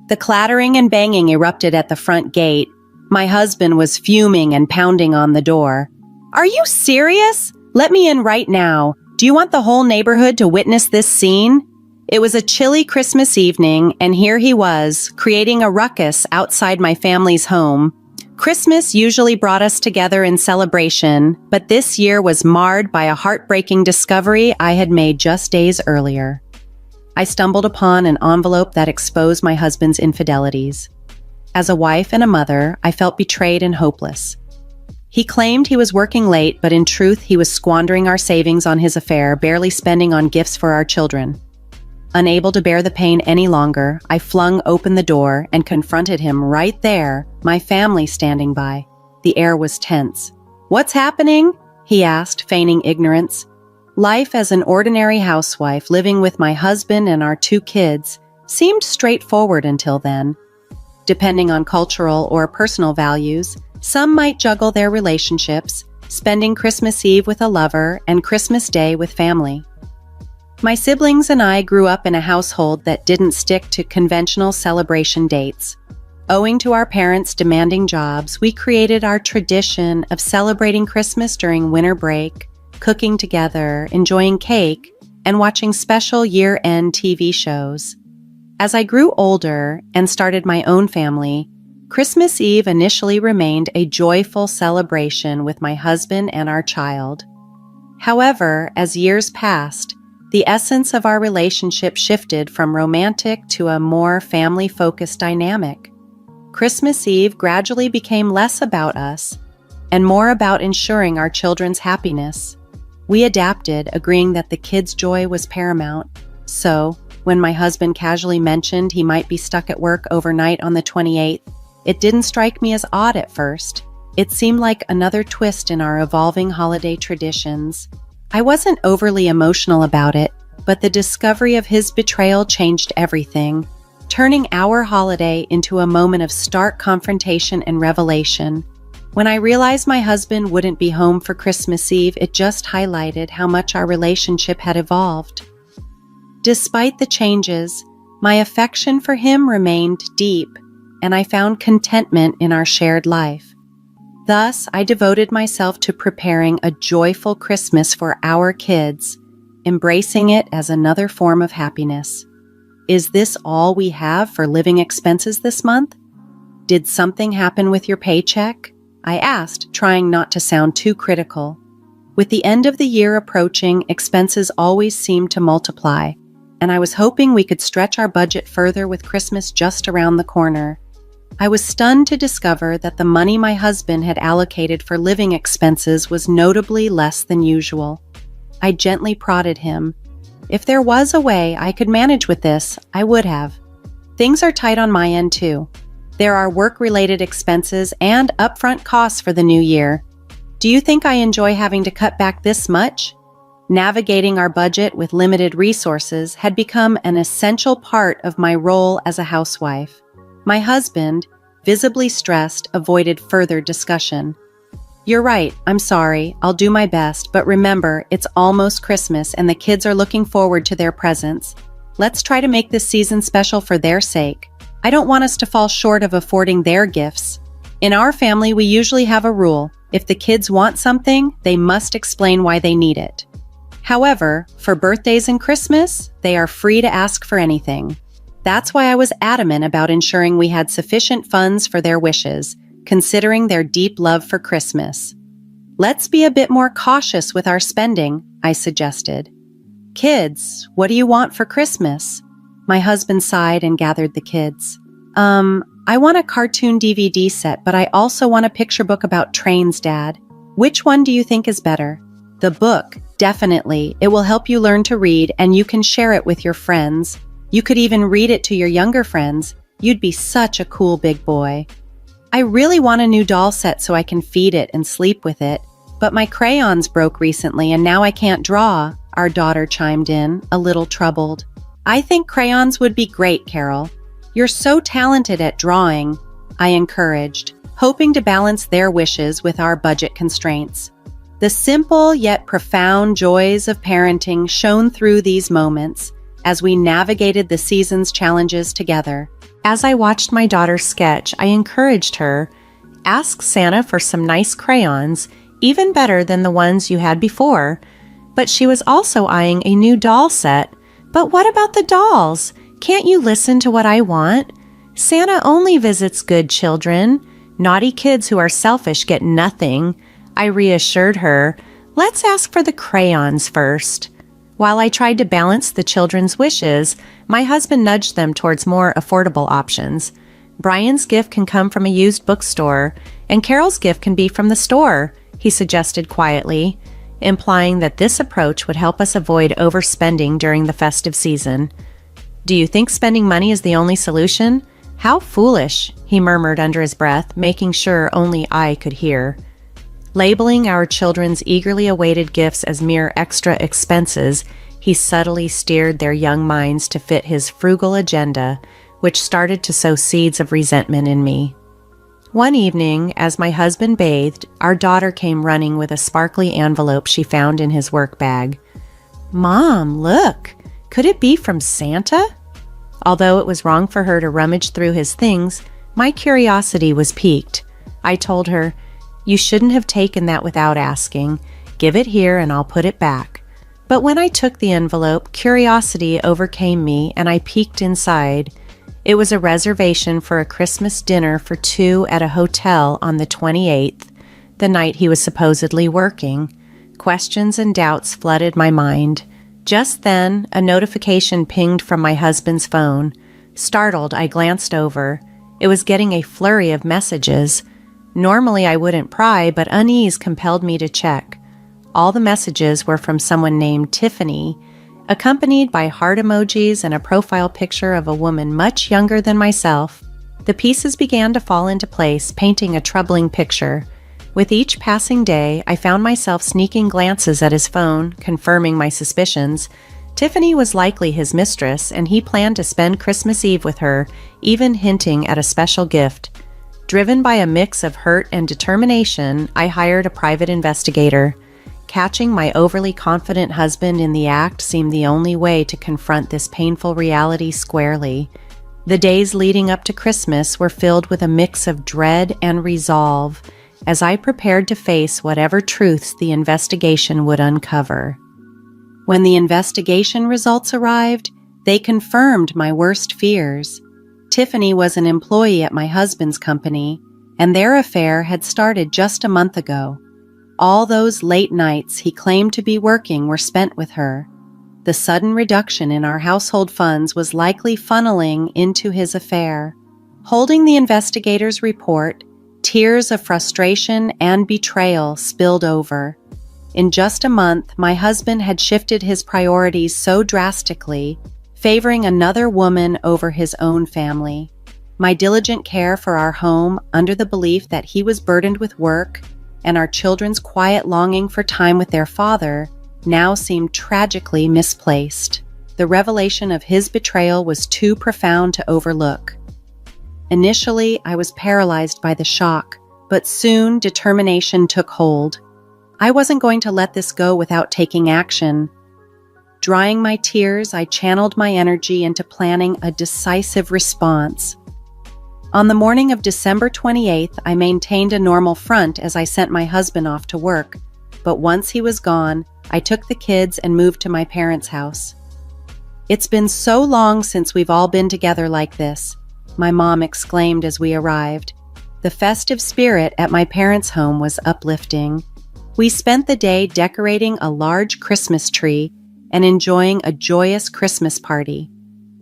The clattering and banging erupted at the front gate. My husband was fuming and pounding on the door. "Are you serious? Let me in right now. Do you want the whole neighborhood to witness this scene?" It was a chilly Christmas evening, and here he was, creating a ruckus outside my family's home. Christmas usually brought us together in celebration, but this year was marred by a heartbreaking discovery I had made just days earlier. I stumbled upon an envelope that exposed my husband's infidelities. As a wife and a mother, I felt betrayed and hopeless. He claimed he was working late, but in truth, he was squandering our savings on his affair, barely spending on gifts for our children. Unable to bear the pain any longer, I flung open the door and confronted him right there, my family standing by. The air was tense. "What's happening?" he asked, feigning ignorance. Life as an ordinary housewife living with my husband and our 2 kids seemed straightforward until then. Depending on cultural or personal values, some might juggle their relationships, spending Christmas Eve with a lover and Christmas Day with family. My siblings and I grew up in a household that didn't stick to conventional celebration dates. Owing to our parents' demanding jobs, we created our tradition of celebrating Christmas during winter break, cooking together, enjoying cake, and watching special year-end TV shows. As I grew older and started my own family, Christmas Eve initially remained a joyful celebration with my husband and our child. However, as years passed, the essence of our relationship shifted from romantic to a more family-focused dynamic. Christmas Eve gradually became less about us and more about ensuring our children's happiness. We adapted, agreeing that the kids' joy was paramount. So, when my husband casually mentioned he might be stuck at work overnight on the 28th, it didn't strike me as odd at first. It seemed like another twist in our evolving holiday traditions. I wasn't overly emotional about it, but the discovery of his betrayal changed everything, turning our holiday into a moment of stark confrontation and revelation. When I realized my husband wouldn't be home for Christmas Eve, it just highlighted how much our relationship had evolved. Despite the changes, my affection for him remained deep, and I found contentment in our shared life. Thus, I devoted myself to preparing a joyful Christmas for our kids, embracing it as another form of happiness. Is this all we have for living expenses this month? Did something happen with your paycheck? I asked, trying not to sound too critical. With the end of the year approaching, expenses always seemed to multiply, and I was hoping we could stretch our budget further with Christmas just around the corner. I was stunned to discover that the money my husband had allocated for living expenses was notably less than usual. I gently prodded him. If there was a way I could manage with this, I would have. Things are tight on my end too. There are work-related expenses and upfront costs for the new year. Do you think I enjoy having to cut back this much? Navigating our budget with limited resources had become an essential part of my role as a housewife. My husband, visibly stressed, avoided further discussion. "You're right, I'm sorry, I'll do my best, but remember, it's almost Christmas and the kids are looking forward to their presents. Let's try to make this season special for their sake. I don't want us to fall short of affording their gifts. In our family, we usually have a rule. If the kids want something, they must explain why they need it. However, for birthdays and Christmas, they are free to ask for anything. That's why I was adamant about ensuring we had sufficient funds for their wishes, considering their deep love for Christmas. Let's be a bit more cautious with our spending," I suggested. "Kids, what do you want for Christmas?" My husband sighed and gathered the kids. I want a cartoon DVD set, but I also want a picture book about trains, Dad. Which one do you think is better?" "The book, definitely. It will help you learn to read, and you can share it with your friends. You could even read it to your younger friends. You'd be such a cool big boy." "I really want a new doll set so I can feed it and sleep with it, but my crayons broke recently and now I can't draw," our daughter chimed in, a little troubled. "I think crayons would be great, Carol. You're so talented at drawing," I encouraged, hoping to balance their wishes with our budget constraints. The simple yet profound joys of parenting shone through these moments as we navigated the season's challenges together, As I watched my daughter sketch, I encouraged her, "Ask Santa for some nice crayons, even better than the ones you had before." But she was also eyeing a new doll set. "But what about the dolls? Can't you listen to what I want? Santa only visits good children. Naughty kids who are selfish get nothing." I reassured her, "Let's ask for the crayons first." While I tried to balance the children's wishes, my husband nudged them towards more affordable options. "Brian's gift can come from a used bookstore, and Carol's gift can be from the store," he suggested quietly, implying that this approach would help us avoid overspending during the festive season. "Do you think spending money is the only solution? How foolish," he murmured under his breath, making sure only I could hear. Labeling our children's eagerly awaited gifts as mere extra expenses, he subtly steered their young minds to fit his frugal agenda, which started to sow seeds of resentment in me. One evening, as my husband bathed, our daughter came running with a sparkly envelope she found in his work bag. "Mom, look! Could it be from Santa?" Although it was wrong for her to rummage through his things, my curiosity was piqued. I told her, "You shouldn't have taken that without asking. Give it here and I'll put it back." But when I took the envelope, curiosity overcame me and I peeked inside. It was a reservation for a Christmas dinner for two at a hotel on the 28th, the night he was supposedly working. Questions and doubts flooded my mind. Just then, a notification pinged from my husband's phone. Startled, I glanced over. It was getting a flurry of messages. Normally I wouldn't pry, but unease compelled me to check. All the messages were from someone named Tiffany, accompanied by heart emojis and a profile picture of a woman much younger than myself. The pieces began to fall into place, painting a troubling picture. With each passing day, I found myself sneaking glances at his phone, confirming my suspicions. Tiffany was likely his mistress, and he planned to spend Christmas Eve with her, even hinting at a special gift. Driven by a mix of hurt and determination, I hired a private investigator. Catching my overly confident husband in the act seemed the only way to confront this painful reality squarely. The days leading up to Christmas were filled with a mix of dread and resolve, as I prepared to face whatever truths the investigation would uncover. When the investigation results arrived, they confirmed my worst fears. Tiffany was an employee at my husband's company, and their affair had started just a month ago. All those late nights he claimed to be working were spent with her. The sudden reduction in our household funds was likely funneling into his affair. Holding the investigator's report, tears of frustration and betrayal spilled over. In just a month, my husband had shifted his priorities so drastically, favoring another woman over his own family. My diligent care for our home, under the belief that he was burdened with work, and our children's quiet longing for time with their father, now seemed tragically misplaced. The revelation of his betrayal was too profound to overlook. Initially, I was paralyzed by the shock, but soon determination took hold. I wasn't going to let this go without taking action. Drying my tears, I channeled my energy into planning a decisive response. On the morning of December 28th, I maintained a normal front as I sent my husband off to work, but once he was gone, I took the kids and moved to my parents' house. "It's been so long since we've all been together like this," my mom exclaimed as we arrived. The festive spirit at my parents' home was uplifting. We spent the day decorating a large Christmas tree and enjoying a joyous Christmas party.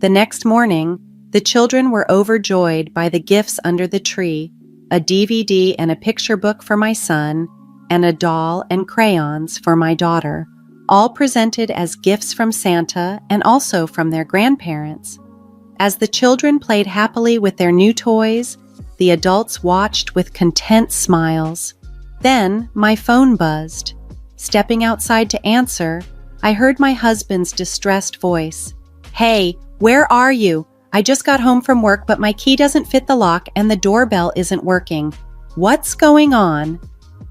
The next morning, the children were overjoyed by the gifts under the tree, a DVD and a picture book for my son, and a doll and crayons for my daughter, all presented as gifts from Santa and also from their grandparents. As the children played happily with their new toys, the adults watched with content smiles. Then my phone buzzed. Stepping outside to answer, I heard my husband's distressed voice. "Hey, where are you? I just got home from work, but my key doesn't fit the lock and the doorbell isn't working. What's going on?"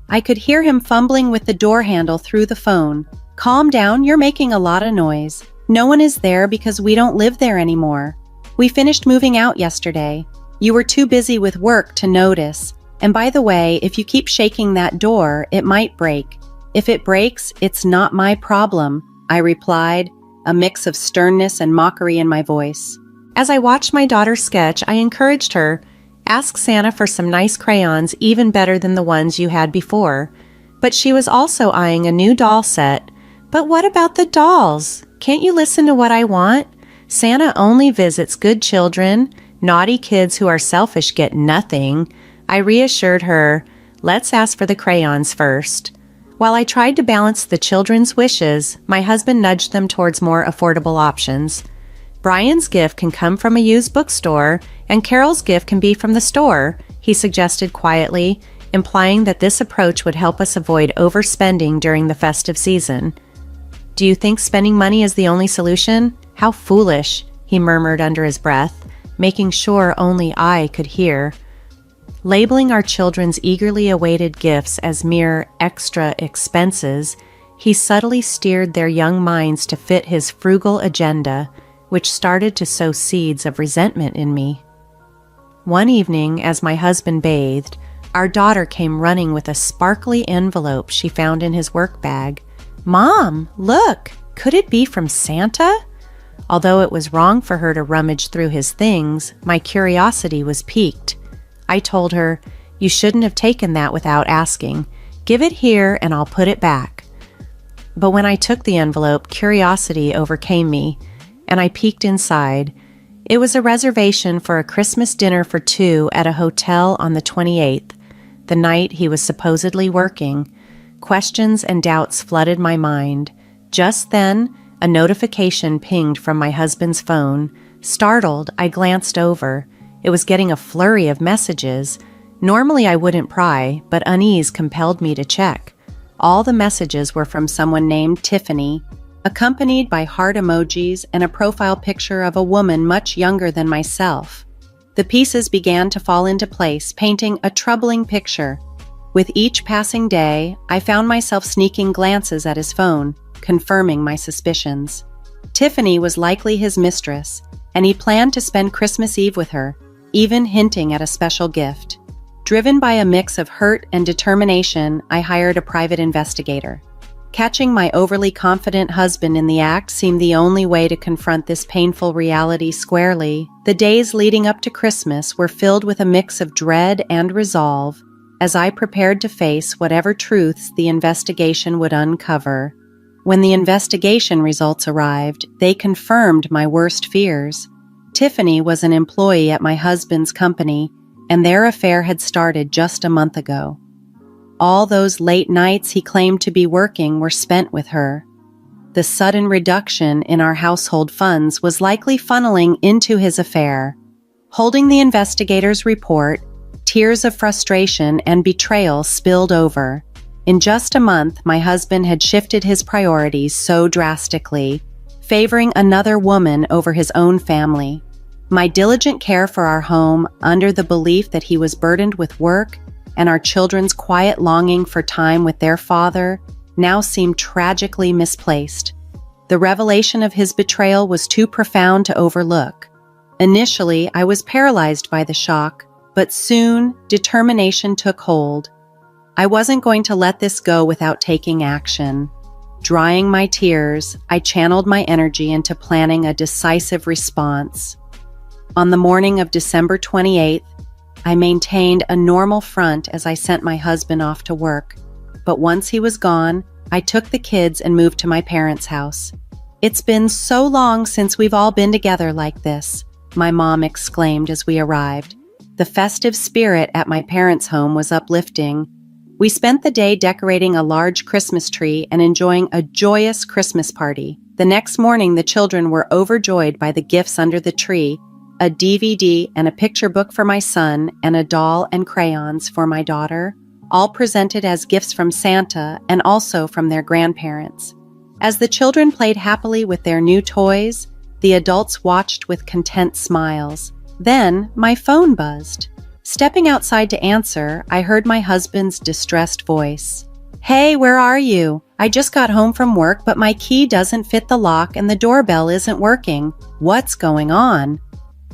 I could hear him fumbling with the door handle through the phone. "Calm down, you're making a lot of noise. No one is there because we don't live there anymore." We finished moving out yesterday. You were too busy with work to notice. And by the way, if you keep shaking that door, it might break. If it breaks, it's not my problem, I replied, a mix of sternness and mockery in my voice. As I watched my daughter sketch, I encouraged her, ask Santa for some nice crayons even better than the ones you had before. But she was also eyeing a new doll set. But what about the dolls? Can't you listen to what I want? Santa only visits good children. Naughty kids who are selfish get nothing. I reassured her, let's ask for the crayons first. While I tried to balance the children's wishes, my husband nudged them towards more affordable options. Brian's gift can come from a used bookstore, and Carol's gift can be from the store, he suggested quietly, implying that this approach would help us avoid overspending during the festive season. Do you think spending money is the only solution? How foolish, he murmured under his breath, making sure only I could hear. Labeling our children's eagerly awaited gifts as mere extra expenses, he subtly steered their young minds to fit his frugal agenda, which started to sow seeds of resentment in me. One evening, as my husband bathed, our daughter came running with a sparkly envelope she found in his work bag. "Mom, look! Could it be from Santa?" Although it was wrong for her to rummage through his things, my curiosity was piqued. I told her, "You shouldn't have taken that without asking. Give it here and I'll put it back." But when I took the envelope, curiosity overcame me, and I peeked inside. It was a reservation for a Christmas dinner for two at a hotel on the 28th, the night he was supposedly working. Questions and doubts flooded my mind. Just then, a notification pinged from my husband's phone. Startled, I glanced over. It was getting a flurry of messages. Normally I wouldn't pry, but unease compelled me to check. All the messages were from someone named Tiffany, accompanied by heart emojis and a profile picture of a woman much younger than myself. The pieces began to fall into place, painting a troubling picture. With each passing day, I found myself sneaking glances at his phone, confirming my suspicions. Tiffany was likely his mistress, and he planned to spend Christmas Eve with her, even hinting at a special gift. Driven by a mix of hurt and determination, I hired a private investigator. Catching my overly confident husband in the act seemed the only way to confront this painful reality squarely. The days leading up to Christmas were filled with a mix of dread and resolve, as I prepared to face whatever truths the investigation would uncover. When the investigation results arrived, they confirmed my worst fears. Tiffany was an employee at my husband's company, and their affair had started just a month ago. All those late nights he claimed to be working were spent with her. The sudden reduction in our household funds was likely funneling into his affair. Holding the investigator's report, tears of frustration and betrayal spilled over. In just a month, my husband had shifted his priorities so drastically, favoring another woman over his own family. My diligent care for our home, under the belief that he was burdened with work, and our children's quiet longing for time with their father, now seemed tragically misplaced. The revelation of his betrayal was too profound to overlook. Initially, I was paralyzed by the shock, but soon, determination took hold. I wasn't going to let this go without taking action. Drying my tears, I channeled my energy into planning a decisive response. On the morning of December 28th, I maintained a normal front as I sent my husband off to work, but once he was gone, I took the kids and moved to my parents' house. "It's been so long since we've all been together like this," my mom exclaimed as we arrived. The festive spirit at my parents' home was uplifting. We spent the day decorating a large Christmas tree and enjoying a joyous Christmas party. The next morning, the children were overjoyed by the gifts under the tree: a DVD and a picture book for my son, and a doll and crayons for my daughter, all presented as gifts from Santa and also from their grandparents. As the children played happily with their new toys, the adults watched with content smiles. Then, my phone buzzed. Stepping outside to answer, I heard my husband's distressed voice. "Hey, where are you? I just got home from work, but my key doesn't fit the lock and the doorbell isn't working. What's going on?"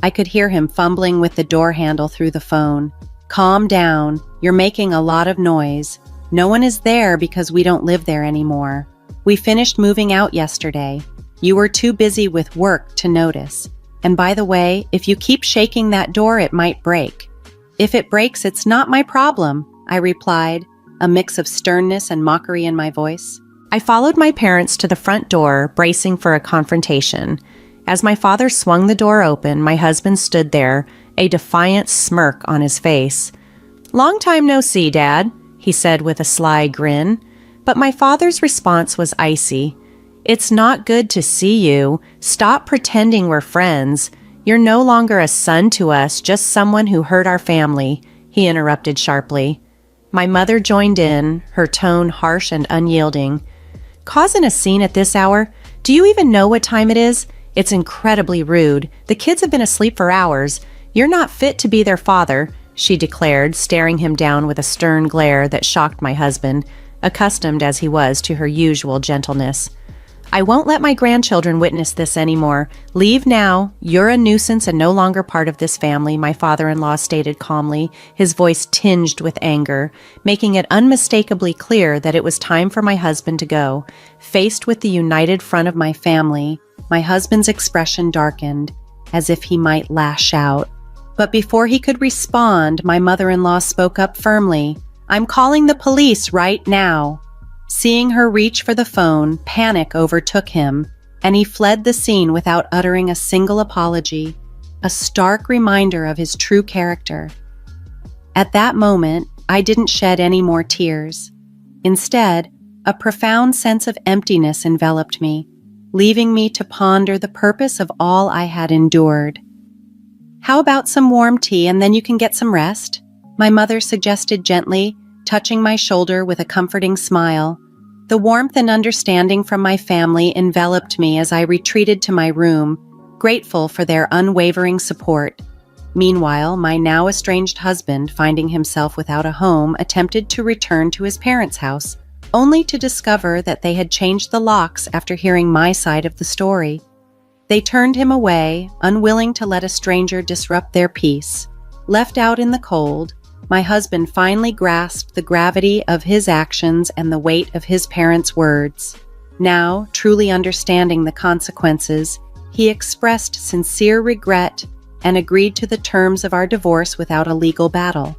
I could hear him fumbling with the door handle through the phone. "Calm down. You're making a lot of noise. No one is there because we don't live there anymore. We finished moving out yesterday. You were too busy with work to notice. And by the way, if you keep shaking that door, it might break." "If it breaks, it's not my problem," I replied, a mix of sternness and mockery in my voice. I followed my parents to the front door, bracing for a confrontation. As my father swung the door open, my husband stood there, a defiant smirk on his face. "Long time no see, Dad," he said with a sly grin. But my father's response was icy. "It's not good to see you. Stop pretending we're friends. You're no longer a son to us, just someone who hurt our family," he interrupted sharply. My mother joined in, her tone harsh and unyielding. "Causing a scene at this hour? Do you even know what time it is? It's incredibly rude. The kids have been asleep for hours. You're not fit to be their father," she declared, staring him down with a stern glare that shocked my husband, accustomed as he was to her usual gentleness. "I won't let my grandchildren witness this anymore. Leave now. You're a nuisance and no longer part of this family," my father-in-law stated calmly, his voice tinged with anger, making it unmistakably clear that it was time for my husband to go. Faced with the united front of my family, my husband's expression darkened, as if he might lash out. But before he could respond, my mother-in-law spoke up firmly. "I'm calling the police right now." Seeing her reach for the phone, panic overtook him, and he fled the scene without uttering a single apology, a stark reminder of his true character. At that moment, I didn't shed any more tears. Instead, a profound sense of emptiness enveloped me, leaving me to ponder the purpose of all I had endured. "How about some warm tea and then you can get some rest?" my mother suggested gently, touching my shoulder with a comforting smile. The warmth and understanding from my family enveloped me as I retreated to my room, grateful for their unwavering support. Meanwhile, my now estranged husband, finding himself without a home, attempted to return to his parents' house, only to discover that they had changed the locks after hearing my side of the story. They turned him away, unwilling to let a stranger disrupt their peace. Left out in the cold, my husband finally grasped the gravity of his actions and the weight of his parents' words. Now, truly understanding the consequences, he expressed sincere regret and agreed to the terms of our divorce without a legal battle.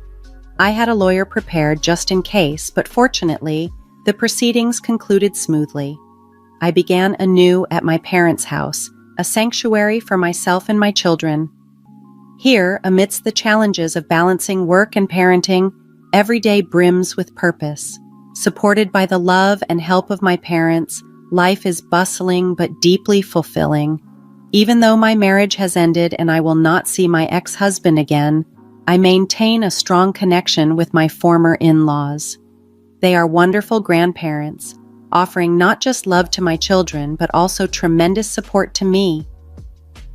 I had a lawyer prepared just in case, but fortunately, the proceedings concluded smoothly. I began anew at my parents' house, a sanctuary for myself and my children. Here, amidst the challenges of balancing work and parenting, every day brims with purpose. Supported by the love and help of my parents, life is bustling but deeply fulfilling. Even though my marriage has ended and I will not see my ex-husband again, I maintain a strong connection with my former in-laws. They are wonderful grandparents, offering not just love to my children, but also tremendous support to me.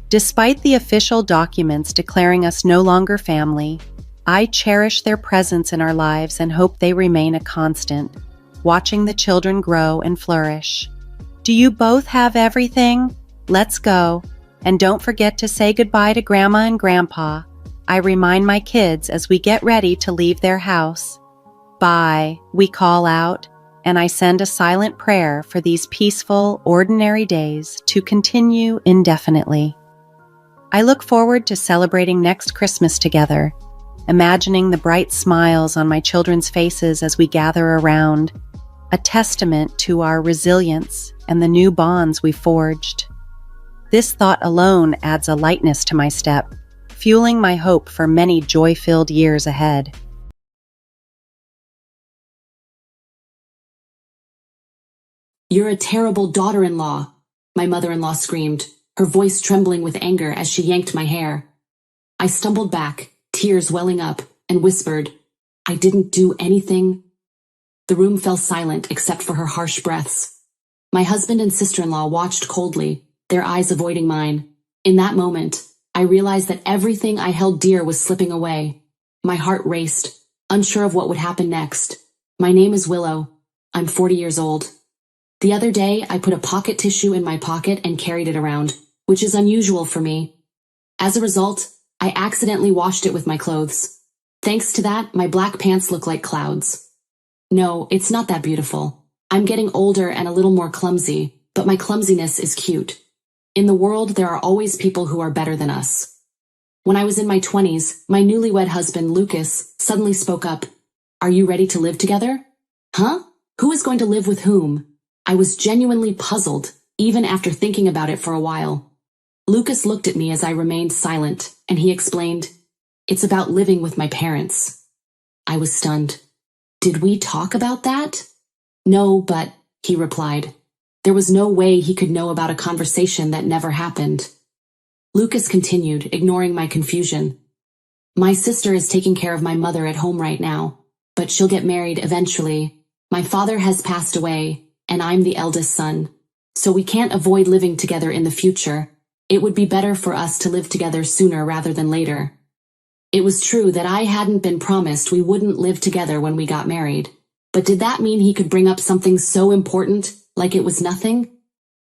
Despite the official documents declaring us no longer family, I cherish their presence in our lives and hope they remain a constant, watching the children grow and flourish. Do you both have everything? Let's go. And don't forget to say goodbye to Grandma and Grandpa. I remind my kids as we get ready to leave their house. Bye, we call out, and I send a silent prayer for these peaceful, ordinary days to continue indefinitely. I look forward to celebrating next Christmas together, imagining the bright smiles on my children's faces as we gather around, a testament to our resilience and the new bonds we forged. This thought alone adds a lightness to my step, fueling my hope for many joy-filled years ahead. "You're a terrible daughter-in-law," my mother-in-law screamed, her voice trembling with anger as she yanked my hair. I stumbled back, tears welling up, and whispered, "I didn't do anything." The room fell silent except for her harsh breaths. My husband and sister-in-law watched coldly, their eyes avoiding mine. In that moment, I realized that everything I held dear was slipping away. My heart raced, unsure of what would happen next. My name is Willow. I'm 40 years old. The other day, I put a pocket tissue in my pocket and carried it around, which is unusual for me. As a result, I accidentally washed it with my clothes. Thanks to that, my black pants look like clouds. No, it's not that beautiful. I'm getting older and a little more clumsy, but my clumsiness is cute. In the world, there are always people who are better than us. When I was in my 20s, my newlywed husband, Lucas, suddenly spoke up. Are you ready to live together? Huh? Who is going to live with whom? I was genuinely puzzled, even after thinking about it for a while. Lucas looked at me as I remained silent, and he explained, It's about living with my parents. I was stunned. Did we talk about that? No, but, he replied. There was no way he could know about a conversation that never happened. Lucas continued, ignoring my confusion. My sister is taking care of my mother at home right now, but she'll get married eventually. My father has passed away, and I'm the eldest son, so we can't avoid living together in the future. It would be better for us to live together sooner rather than later. It was true that I hadn't been promised we wouldn't live together when we got married, but did that mean he could bring up something so important, like it was nothing?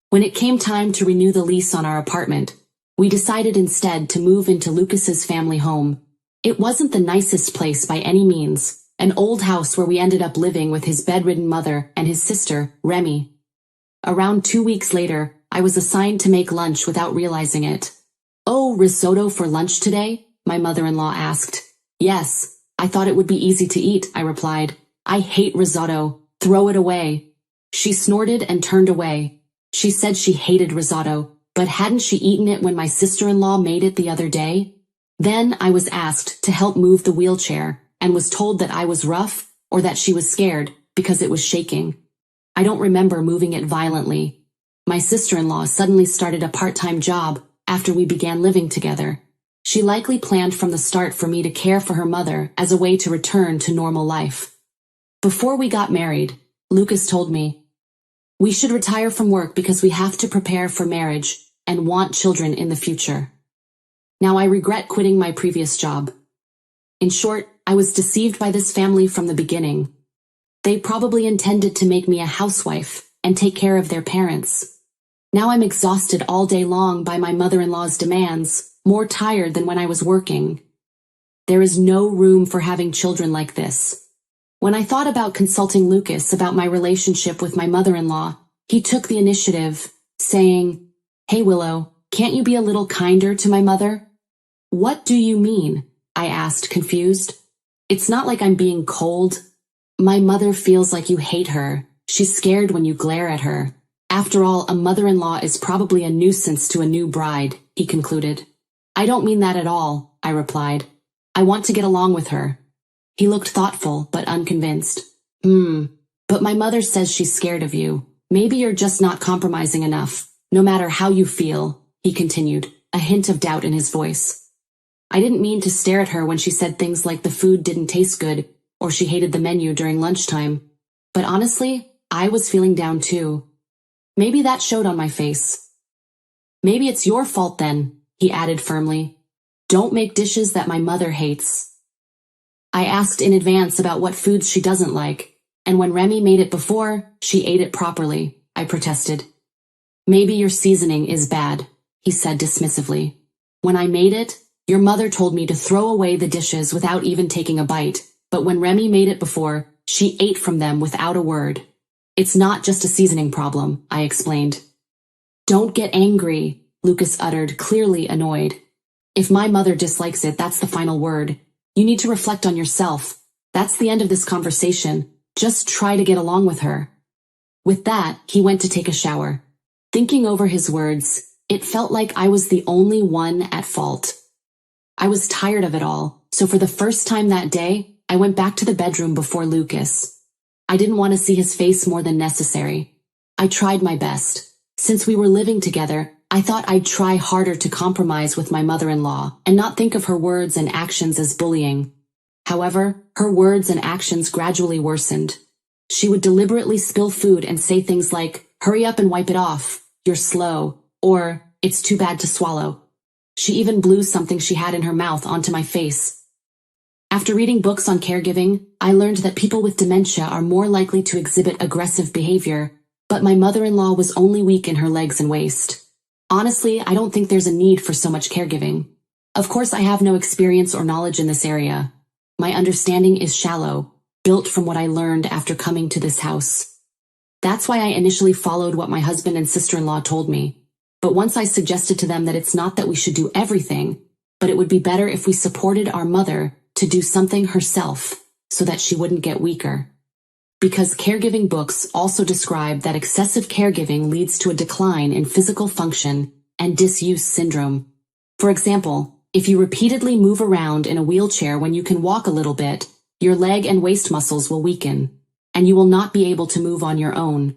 When it came time to renew the lease on our apartment, we decided instead to move into Lucas's family home. It wasn't the nicest place by any means, an old house where we ended up living with his bedridden mother and his sister, Remy. Around 2 weeks later, I was assigned to make lunch without realizing it. Oh, risotto for lunch today? My mother-in-law asked. Yes, I thought it would be easy to eat, I replied. I hate risotto. Throw it away. She snorted and turned away. She said she hated risotto, but hadn't she eaten it when my sister-in-law made it the other day? Then I was asked to help move the wheelchair, and was told that I was rough, or that she was scared, because it was shaking. I don't remember moving it violently. My sister-in-law suddenly started a part-time job after we began living together. She likely planned from the start for me to care for her mother as a way to return to normal life. Before we got married, Lucas told me, we should retire from work because we have to prepare for marriage and want children in the future. Now I regret quitting my previous job. In short, I was deceived by this family from the beginning. They probably intended to make me a housewife and take care of their parents. Now I'm exhausted all day long by my mother-in-law's demands, more tired than when I was working. There is no room for having children like this. When I thought about consulting Lucas about my relationship with my mother-in-law, he took the initiative, saying, Hey Willow, can't you be a little kinder to my mother? What do you mean? I asked, confused. It's not like I'm being cold. My mother feels like you hate her. She's scared when you glare at her. After all, a mother-in-law is probably a nuisance to a new bride, he concluded. I don't mean that at all, I replied. I want to get along with her. He looked thoughtful, but unconvinced. But my mother says she's scared of you. Maybe you're just not compromising enough, no matter how you feel, he continued, a hint of doubt in his voice. I didn't mean to stare at her when she said things like the food didn't taste good, or she hated the menu during lunchtime. But honestly, I was feeling down too. Maybe that showed on my face. Maybe it's your fault then, he added firmly. Don't make dishes that my mother hates. I asked in advance about what foods she doesn't like, and when Remy made it before, she ate it properly, I protested. Maybe your seasoning is bad, he said dismissively. When I made it, your mother told me to throw away the dishes without even taking a bite, but when Remy made it before, she ate from them without a word. It's not just a seasoning problem, I explained. Don't get angry, Lucas uttered, clearly annoyed. If my mother dislikes it, that's the final word. You need to reflect on yourself. That's the end of this conversation. Just try to get along with her. With that, he went to take a shower. Thinking over his words, it felt like I was the only one at fault. I was tired of it all, so for the first time that day, I went back to the bedroom before Lucas. I didn't want to see his face more than necessary. I tried my best. Since we were living together, I thought I'd try harder to compromise with my mother-in-law and not think of her words and actions as bullying. However, her words and actions gradually worsened. She would deliberately spill food and say things like, hurry up and wipe it off, you're slow, or it's too bad to swallow. She even blew something she had in her mouth onto my face. After reading books on caregiving, I learned that people with dementia are more likely to exhibit aggressive behavior, but my mother-in-law was only weak in her legs and waist. Honestly, I don't think there's a need for so much caregiving. Of course, I have no experience or knowledge in this area. My understanding is shallow, built from what I learned after coming to this house. That's why I initially followed what my husband and sister-in-law told me. But once I suggested to them that it's not that we should do everything, but it would be better if we supported our mother to do something herself so that she wouldn't get weaker. Because caregiving books also describe that excessive caregiving leads to a decline in physical function and disuse syndrome. For example, if you repeatedly move around in a wheelchair when you can walk a little bit, your leg and waist muscles will weaken, and you will not be able to move on your own.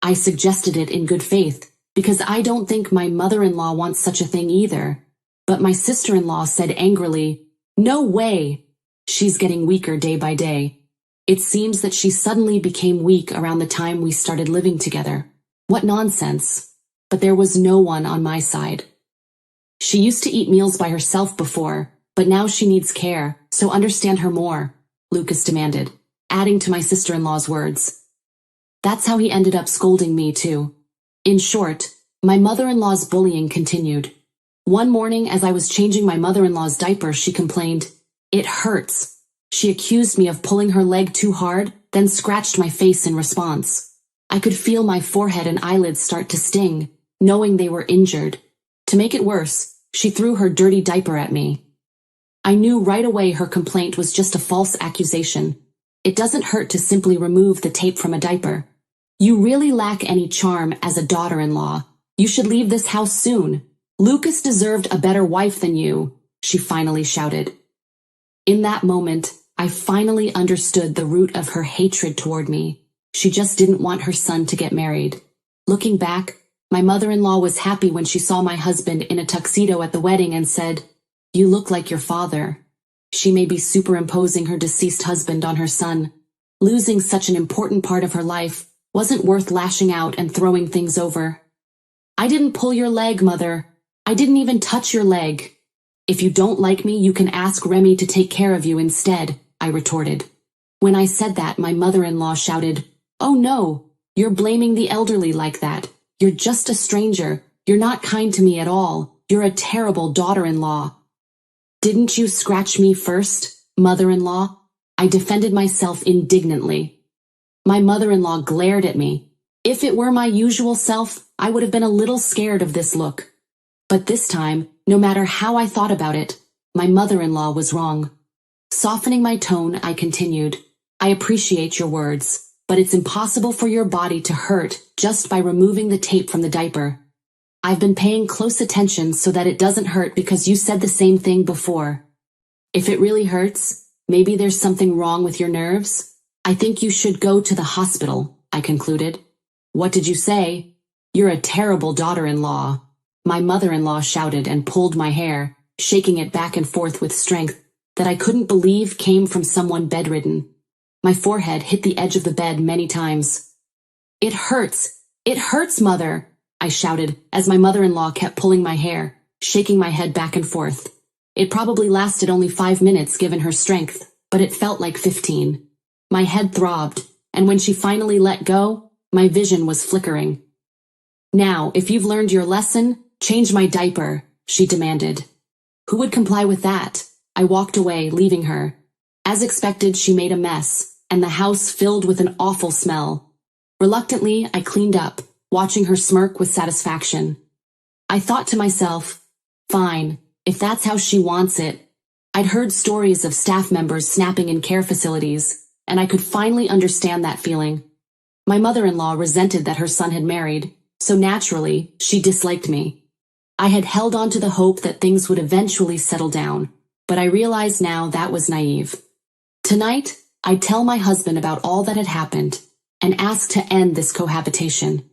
I suggested it in good faith, because I don't think my mother-in-law wants such a thing either. But my sister-in-law said angrily, "No way! She's getting weaker day by day. It seems that she suddenly became weak around the time we started living together. What nonsense!" But there was no one on my side. She used to eat meals by herself before, but now she needs care, so understand her more, Lucas demanded, adding to my sister-in-law's words. That's how he ended up scolding me too. In short, my mother-in-law's bullying continued. One morning as I was changing my mother-in-law's diaper, she complained, "It hurts." She accused me of pulling her leg too hard, then scratched my face in response. I could feel my forehead and eyelids start to sting, knowing they were injured. To make it worse, she threw her dirty diaper at me. I knew right away her complaint was just a false accusation. It doesn't hurt to simply remove the tape from a diaper. You really lack any charm as a daughter-in-law. You should leave this house soon. Lucas deserved a better wife than you, she finally shouted. In that moment, I finally understood the root of her hatred toward me. She just didn't want her son to get married. Looking back, my mother-in-law was happy when she saw my husband in a tuxedo at the wedding and said, "You look like your father." She may be superimposing her deceased husband on her son. Losing such an important part of her life wasn't worth lashing out and throwing things over. "I didn't pull your leg, Mother. I didn't even touch your leg. If you don't like me, you can ask Remy to take care of you instead," I retorted. When I said that, my mother-in-law shouted, "Oh no, you're blaming the elderly like that. You're just a stranger. You're not kind to me at all. You're a terrible daughter-in-law." "Didn't you scratch me first, mother-in-law?" I defended myself indignantly. My mother-in-law glared at me. If it were my usual self, I would have been a little scared of this look. But this time, no matter how I thought about it, my mother-in-law was wrong. Softening my tone, I continued, "I appreciate your words, but it's impossible for your body to hurt just by removing the tape from the diaper. I've been paying close attention so that it doesn't hurt because you said the same thing before. If it really hurts, maybe there's something wrong with your nerves. I think you should go to the hospital," I concluded. "What did you say?" "You're a terrible daughter-in-law," my mother-in-law shouted and pulled my hair, shaking it back and forth with strength that I couldn't believe came from someone bedridden. My forehead hit the edge of the bed many times. "It hurts! It hurts, Mother!" I shouted as my mother-in-law kept pulling my hair, shaking my head back and forth. It probably lasted only 5 minutes given her strength, but it felt like 15. My head throbbed, and when she finally let go, my vision was flickering. "Now, if you've learned your lesson, change my diaper," she demanded. Who would comply with that? I walked away, leaving her. As expected, she made a mess, and the house filled with an awful smell. Reluctantly, I cleaned up, watching her smirk with satisfaction. I thought to myself, fine, if that's how she wants it. I'd heard stories of staff members snapping in care facilities, and I could finally understand that feeling. My mother-in-law resented that her son had married, so naturally, she disliked me. I had held on to the hope that things would eventually settle down, but I realized now that was naive. Tonight, I'd tell my husband about all that had happened, and ask to end this cohabitation.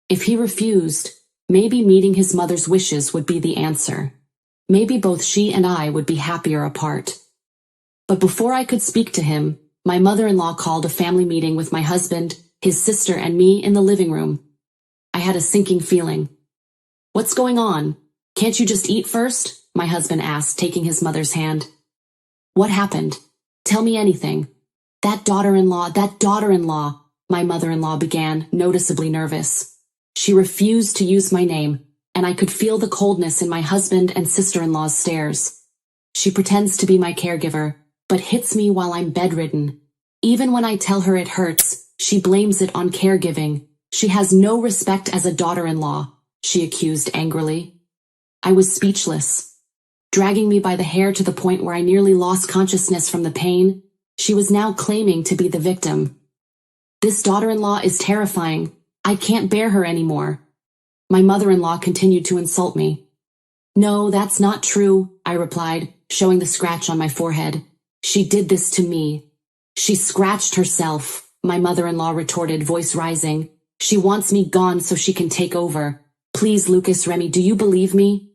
If he refused, maybe meeting his mother's wishes would be the answer. Maybe both she and I would be happier apart. But before I could speak to him, my mother-in-law called a family meeting with my husband, his sister, and me in the living room. I had a sinking feeling. "What's going on? Can't you just eat first?" my husband asked, taking his mother's hand. "What happened? Tell me anything." That daughter-in-law, my mother-in-law began, noticeably nervous. She refused to use my name, and I could feel the coldness in my husband and sister-in-law's stares. She pretends to be my caregiver, but hits me while I'm bedridden. Even when I tell her it hurts, she blames it on caregiving. She has no respect as a daughter-in-law, she accused angrily. I was speechless. Dragging me by the hair to the point where I nearly lost consciousness from the pain, she was now claiming to be the victim. This daughter-in-law is terrifying. I can't bear her anymore. My mother-in-law continued to insult me. No, that's not true, I replied, showing the scratch on my forehead. She did this to me. She scratched herself, my mother-in-law retorted, voice rising. She wants me gone so she can take over. Please, Lucas, Remy, do you believe me?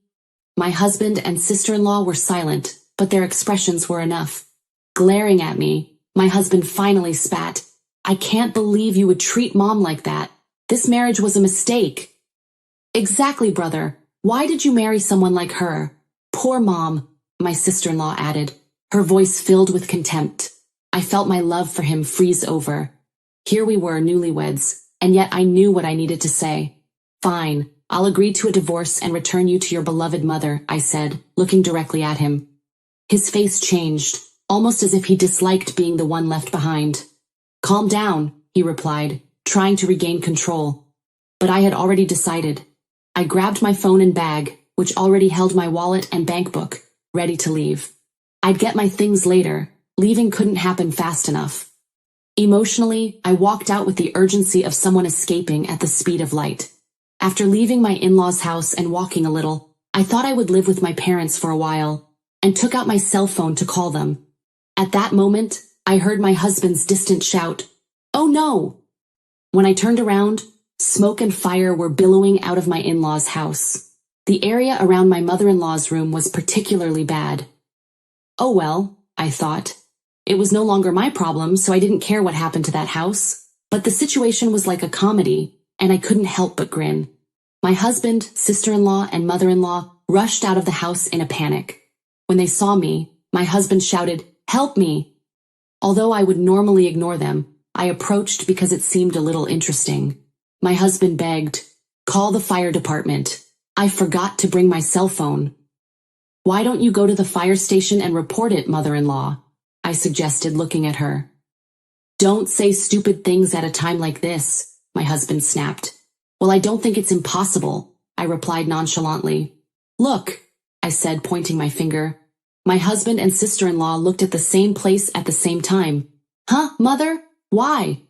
My husband and sister-in-law were silent, but their expressions were enough. Glaring at me, my husband finally spat. I can't believe you would treat Mom like that. This marriage was a mistake. Exactly, brother. Why did you marry someone like her? Poor Mom, my sister-in-law added, her voice filled with contempt. I felt my love for him freeze over. Here we were, newlyweds, and yet I knew what I needed to say. Fine, I'll agree to a divorce and return you to your beloved mother, I said, looking directly at him. His face changed, almost as if he disliked being the one left behind. Calm down, he replied, trying to regain control. But I had already decided. I grabbed my phone and bag, which already held my wallet and bank book, ready to leave. I'd get my things later. Leaving couldn't happen fast enough. Emotionally, I walked out with the urgency of someone escaping at the speed of light. After leaving my in-laws' house and walking a little, I thought I would live with my parents for a while, and took out my cell phone to call them. At that moment, I heard my husband's distant shout, "Oh no!" When I turned around, smoke and fire were billowing out of my in-laws' house. The area around my mother-in-law's room was particularly bad. Oh well, I thought. It was no longer my problem, so I didn't care what happened to that house. But the situation was like a comedy, and I couldn't help but grin. My husband, sister-in-law, and mother-in-law rushed out of the house in a panic. When they saw me, my husband shouted, "Help me!" Although I would normally ignore them, I approached because it seemed a little interesting. My husband begged, "Call the fire department. I forgot to bring my cell phone." "Why don't you go to the fire station and report it, mother-in-law?" I suggested, looking at her. "Don't say stupid things at a time like this," my husband snapped. "Well, I don't think it's impossible," I replied nonchalantly. "Look," I said, pointing my finger. My husband and sister-in-law looked at the same place at the same time. "Huh, Mother? Why?"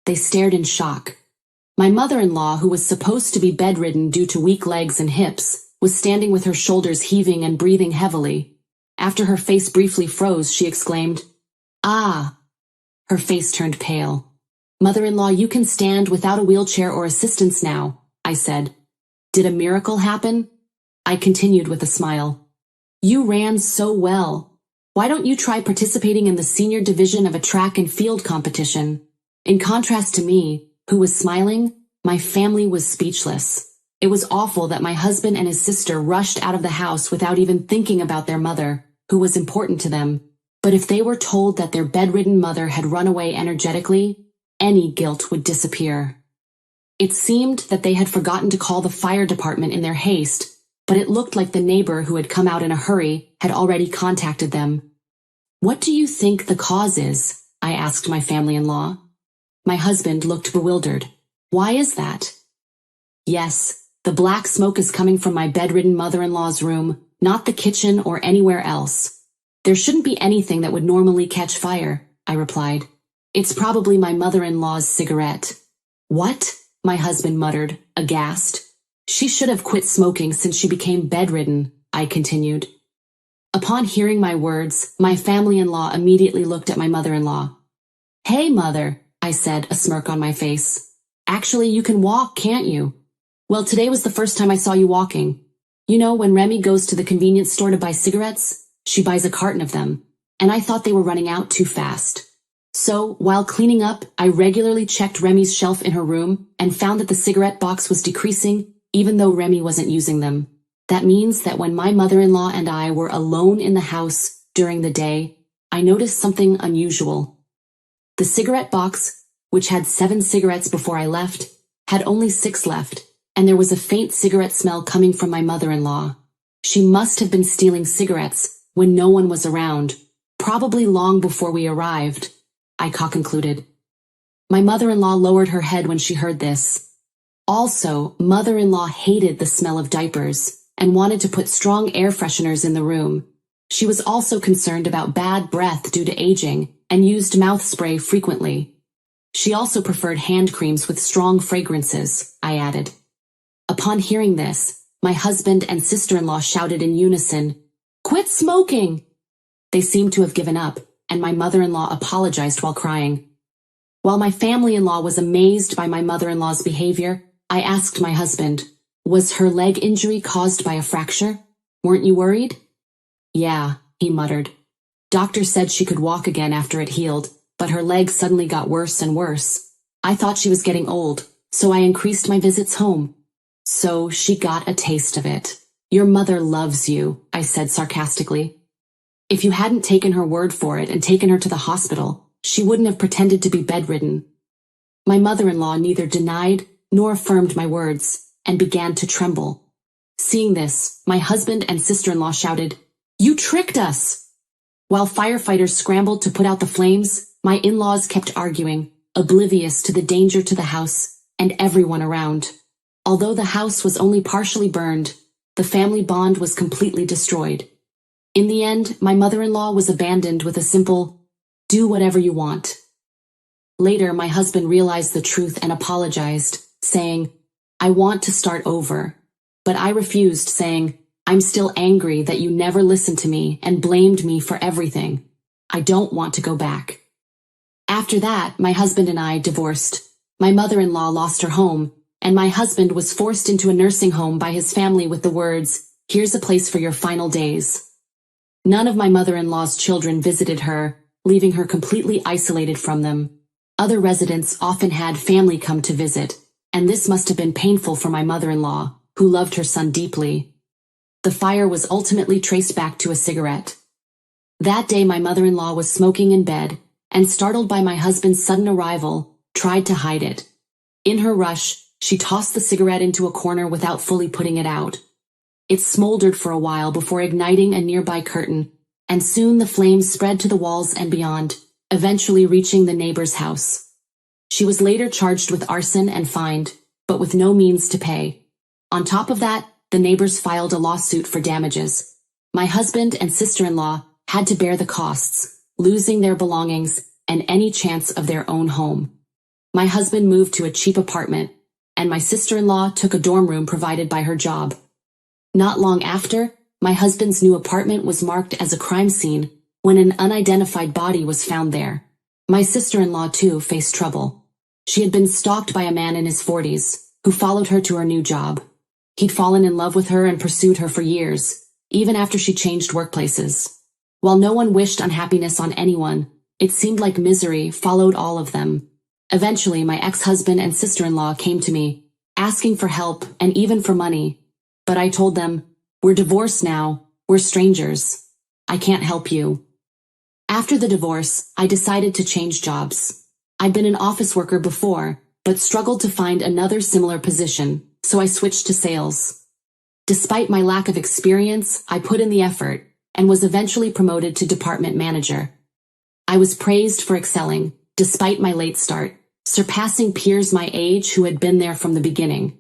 They stared in shock. My mother-in-law, who was supposed to be bedridden due to weak legs and hips, was standing with her shoulders heaving and breathing heavily. After her face briefly froze, she exclaimed, "Ah!" Her face turned pale. "Mother-in-law, you can stand without a wheelchair or assistance now," I said. "Did a miracle happen?" I continued with a smile. "You ran so well. Why don't you try participating in the senior division of a track and field competition?" In contrast to me, who was smiling, my family was speechless. It was awful that my husband and his sister rushed out of the house without even thinking about their mother, who was important to them. But if they were told that their bedridden mother had run away energetically, any guilt would disappear. It seemed that they had forgotten to call the fire department in their haste, but it looked like the neighbor who had come out in a hurry had already contacted them. "What do you think the cause is?" I asked my family-in-law. My husband looked bewildered. "Why is that?" "Yes, the black smoke is coming from my bedridden mother-in-law's room, not the kitchen or anywhere else. There shouldn't be anything that would normally catch fire," I replied. "It's probably my mother-in-law's cigarette." "What?" my husband muttered, aghast. "She should have quit smoking since she became bedridden," I continued. Upon hearing my words, my family-in-law immediately looked at my mother-in-law. "Hey, Mother," I said, a smirk on my face. "Actually, you can walk, can't you?" "Well, today was the first time I saw you walking. You know, when Remy goes to the convenience store to buy cigarettes, she buys a carton of them, and I thought they were running out too fast. So, while cleaning up, I regularly checked Remy's shelf in her room and found that the cigarette box was decreasing, even though Remy wasn't using them. That means that when my mother-in-law and I were alone in the house during the day, I noticed something unusual. The cigarette box, which had 7 cigarettes before I left, had only 6 left, and there was a faint cigarette smell coming from my mother-in-law. She must have been stealing cigarettes when no one was around, probably long before we arrived, I concluded. My mother-in-law lowered her head when she heard this. Also, mother-in-law hated the smell of diapers and wanted to put strong air fresheners in the room. She was also concerned about bad breath due to aging and used mouth spray frequently. She also preferred hand creams with strong fragrances, I added. Upon hearing this, my husband and sister-in-law shouted in unison, "Quit smoking!" They seemed to have given up, and my mother-in-law apologized while crying. While my family-in-law was amazed by my mother-in-law's behavior, I asked my husband, "Was her leg injury caused by a fracture? Weren't you worried?" "Yeah," he muttered. "Doctor said she could walk again after it healed, but her leg suddenly got worse and worse. I thought she was getting old, so I increased my visits home." "So she got a taste of it. Your mother loves you," I said sarcastically. "If you hadn't taken her word for it and taken her to the hospital, she wouldn't have pretended to be bedridden." My mother-in-law neither denied nor affirmed my words, and began to tremble. Seeing this, my husband and sister-in-law shouted, "You tricked us!" While firefighters scrambled to put out the flames, my in-laws kept arguing, oblivious to the danger to the house and everyone around. Although the house was only partially burned, the family bond was completely destroyed. In the end, my mother-in-law was abandoned with a simple, "Do whatever you want." Later, my husband realized the truth and apologized, saying, "I want to start over." But I refused, saying, "I'm still angry that you never listened to me and blamed me for everything. I don't want to go back." After that, my husband and I divorced. My mother-in-law lost her home, and my husband was forced into a nursing home by his family with the words, "Here's a place for your final days." None of my mother-in-law's children visited her, leaving her completely isolated from them. Other residents often had family come to visit, and this must have been painful for my mother-in-law, who loved her son deeply. The fire was ultimately traced back to a cigarette. That day my mother-in-law was smoking in bed, and startled by my husband's sudden arrival, tried to hide it. In her rush, she tossed the cigarette into a corner without fully putting it out. It smoldered for a while before igniting a nearby curtain, and soon the flames spread to the walls and beyond, eventually reaching the neighbor's house. She was later charged with arson and fined, but with no means to pay. On top of that, the neighbors filed a lawsuit for damages. My husband and sister-in-law had to bear the costs, losing their belongings and any chance of their own home. My husband moved to a cheap apartment, and my sister-in-law took a dorm room provided by her job. Not long after, my husband's new apartment was marked as a crime scene when an unidentified body was found there. My sister-in-law, too, faced trouble. She had been stalked by a man in his 40s, who followed her to her new job. He'd fallen in love with her and pursued her for years, even after she changed workplaces. While no one wished unhappiness on anyone, it seemed like misery followed all of them. Eventually, my ex-husband and sister-in-law came to me, asking for help and even for money. But I told them, "We're divorced now, we're strangers. I can't help you." After the divorce, I decided to change jobs. I'd been an office worker before, but struggled to find another similar position, so I switched to sales. Despite my lack of experience, I put in the effort, and was eventually promoted to department manager. I was praised for excelling, despite my late start, surpassing peers my age who had been there from the beginning.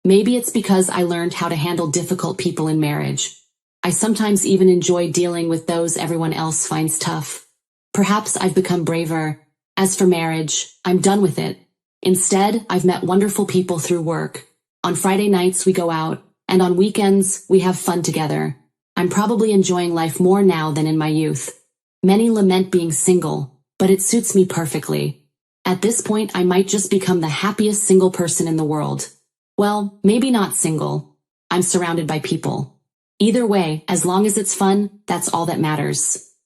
Maybe it's because I learned how to handle difficult people in marriage. I sometimes even enjoy dealing with those everyone else finds tough. Perhaps I've become braver. As for marriage, I'm done with it. Instead, I've met wonderful people through work. On Friday nights we go out, and on weekends we have fun together. I'm probably enjoying life more now than in my youth. Many lament being single, but it suits me perfectly. At this point, I might just become the happiest single person in the world. Well, maybe not single. I'm surrounded by people. Either way, as long as it's fun, that's all that matters.